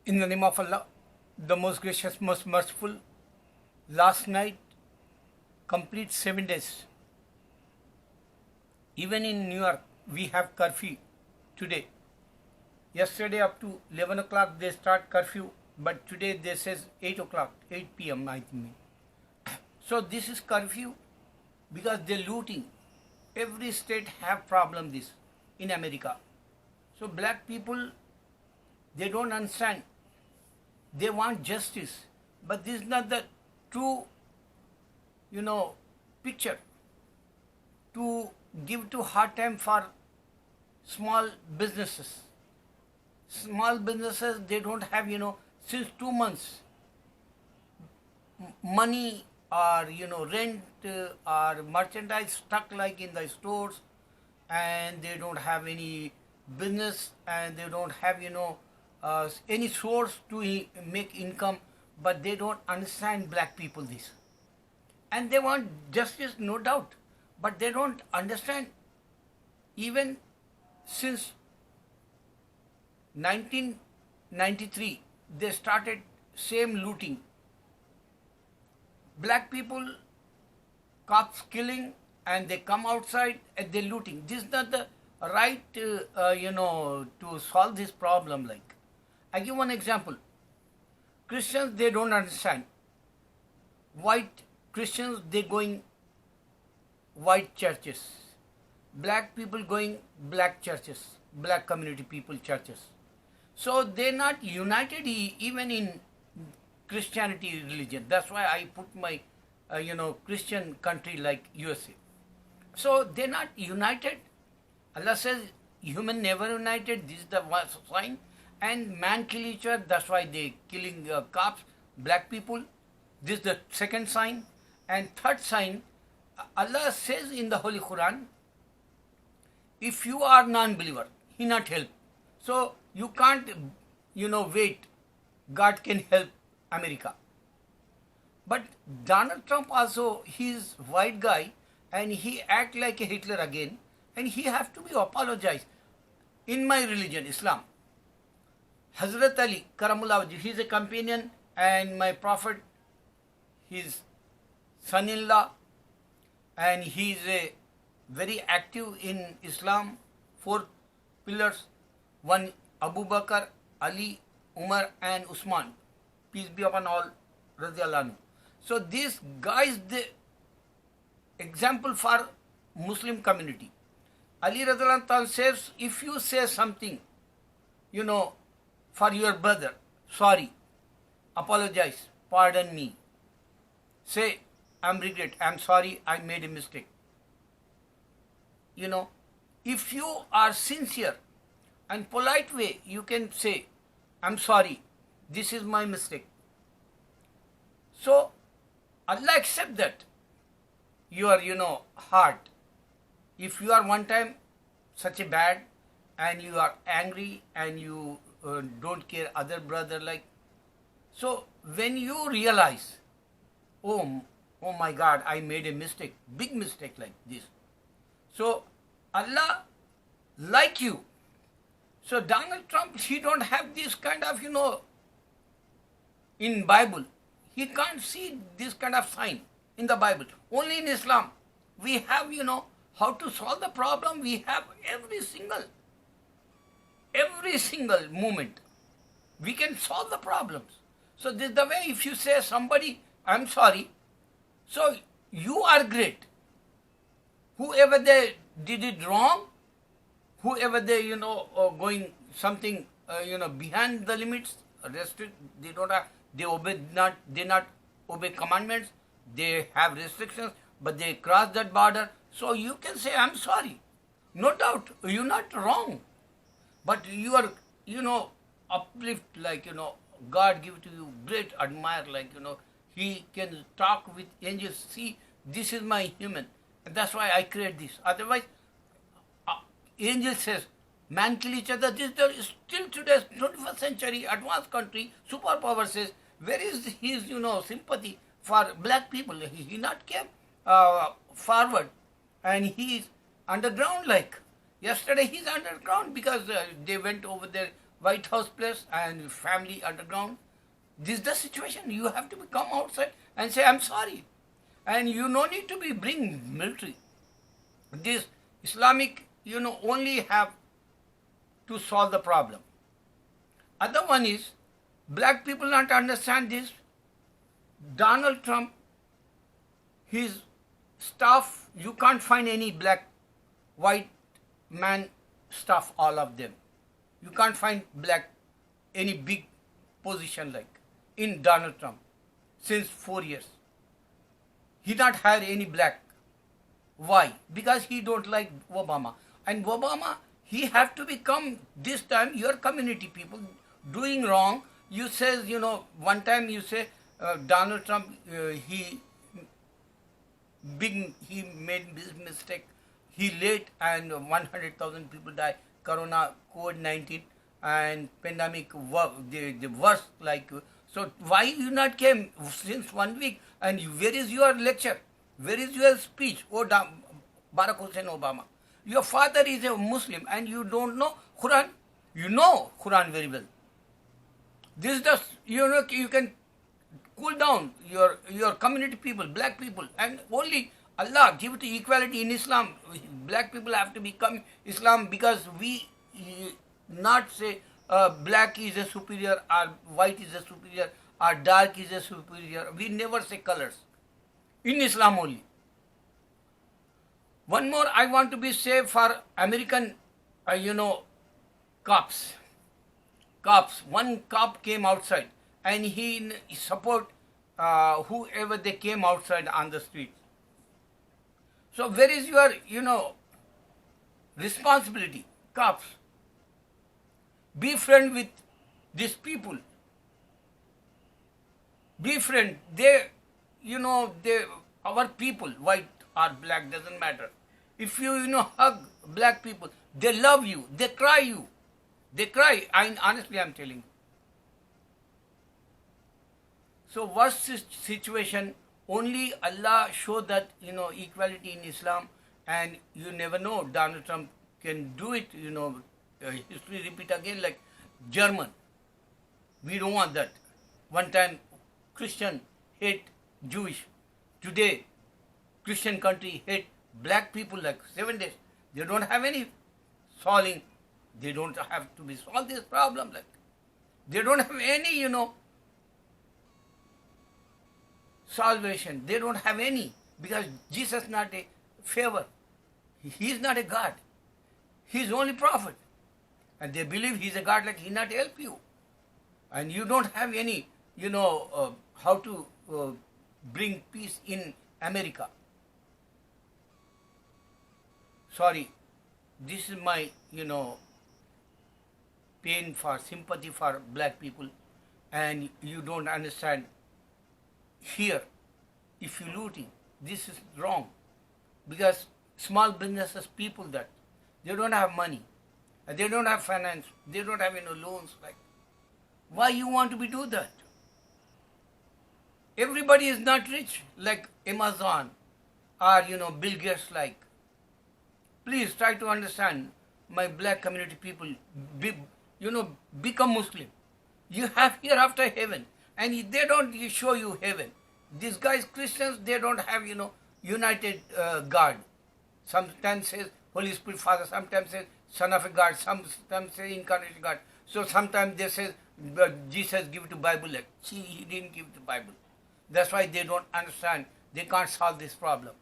In the name of Allah, the most gracious, most merciful, last night, complete 7 days. Even in New York, we have curfew today. Yesterday up to 11 o'clock they start curfew, but today they says 8 o'clock, 8 p.m. I think. So this is curfew because they're looting. Every state have problem this in America. So black people, they don't understand. They want justice, but this is not the true, picture. To give to hard time for small businesses. Small businesses, they don't have, since 2 months, money or, rent or merchandise stuck like in the stores, and they don't have any business, and they don't have, any source to make income, but they don't understand black people this. And they want justice, no doubt, but they don't understand. Even since 1993, they started same looting. Black people, cops killing, and they come outside and they looting. This is not the right, to solve this problem. Like, I give one example. Christians, they don't understand. White Christians, they going white churches. Black people going black churches, black community people churches. So they're not united even in Christianity religion. That's why I put my, Christian country like USA. So they're not united. Allah says human never united. This is the sign. And man kill each other. That's why they killing cops, black people. This is the second sign. And third sign, Allah says in the Holy Quran, if you are non-believer, He not help. So you can't, wait. God can help America. But Donald Trump also, he's white guy, and he act like a Hitler again, and he have to be apologized. In my religion, Islam, Hazrat Ali, Karamullah, he's a companion, and my prophet, his son-in-law, and he is a very active in Islam. 4 pillars: one, Abu Bakr, Ali, Umar, and Usman. Peace be upon all. Radiallahu anhu. So these guys, the example for Muslim community. Ali Radiallahu anhu says, if you say something, for your brother, sorry, apologize, pardon me, say, I'm regret, I'm sorry, I made a mistake. If you are sincere and polite way, you can say, I'm sorry, this is my mistake. So Allah accept that your, heart. If you are one time such a bad, and you are angry, and you don't care other brother like, so when you realize, oh my God, I made a mistake, big mistake like this. So Allah like you. So Donald Trump, he don't have this kind of, in Bible. He can't see this kind of sign in the Bible. Only in Islam. We have, how to solve the problem. We have every single moment. We can solve the problems. So this is the way. If you say somebody, I'm sorry, so you are great. Whoever they did it wrong, whoever they, going something, behind the limits, restrict, they don't have, they not obey commandments, they have restrictions, but they cross that border. So you can say, I'm sorry. No doubt, you're not wrong. But you are, uplift, like, God give to you, great, admire, like, He can talk with angels. See, this is my human. And that's why I create this. Otherwise, angel says, man kill each other. This is still today's 21st century, advanced country, superpower says, where is his, sympathy for black people? He not came forward. And he is underground like. Yesterday he's underground because they went over there White House place and family underground. This is the situation. You have to come outside and say, I'm sorry. And you no need to be bring military. This Islamic, only have to solve the problem. Other one is, black people not understand this. Donald Trump, his staff, you can't find any black, white man staff, all of them. You can't find black, any big position like in Donald Trump since 4 years. He not hire any black. Why? Because he don't like Obama. And Obama, he have to become, this time, your community people doing wrong. You says, one time you say, Donald Trump, he made this mistake. He late and 100,000 people die. Corona, COVID-19 and pandemic, the worst like. So why you not came since 1 week? And where is your lecture? Where is your speech? Oh, Barack Hussein Obama. Your father is a Muslim and you don't know Quran. You know Quran very well. This is just, you can cool down your community people, black people, and only Allah give to equality in Islam. Black people have to become Islam because we not say black is a superior or white is a superior or dark is a superior. We never say colors. In Islam only. One more I want to be say for American, cops. Cops. One cop came outside and he support whoever they came outside on the street. So where is your, responsibility? Cops. Be friend with these people. Be friend. They, our people, white or black, doesn't matter. If you, hug black people, they love you, they cry you. They cry. Honestly, I'm telling you. So worst situation, only Allah show that, equality in Islam, and you never know, Donald Trump can do it, history repeat again like German. We don't want that. One time Christian hate Jewish. Today Christian country hate black people like 7 days. They don't have any solving. They don't have to be solve this problem like. They don't have any, salvation. They don't have any because Jesus is not a favor. He is not a God. He is only prophet. And they believe he is a God like he not help you. And you don't have any, how to bring peace in America. Sorry, this is my, pain for sympathy for black people, and you don't understand. Here, if you looting, this is wrong, because small businesses people that they don't have money, and they don't have finance, they don't have any loans. Like, why you want to be do that? Everybody is not rich like Amazon or Bill Gates like. Please try to understand my black community people. Become Muslim. You have hereafter heaven, and they don't show you heaven. These guys Christians, they don't have united God. Sometimes says Holy Spirit Father, sometimes says Son of a God, sometimes say Incarnate God. So sometimes they say Jesus give to Bible like he didn't give the Bible. That's why they don't understand. They can't solve this problem.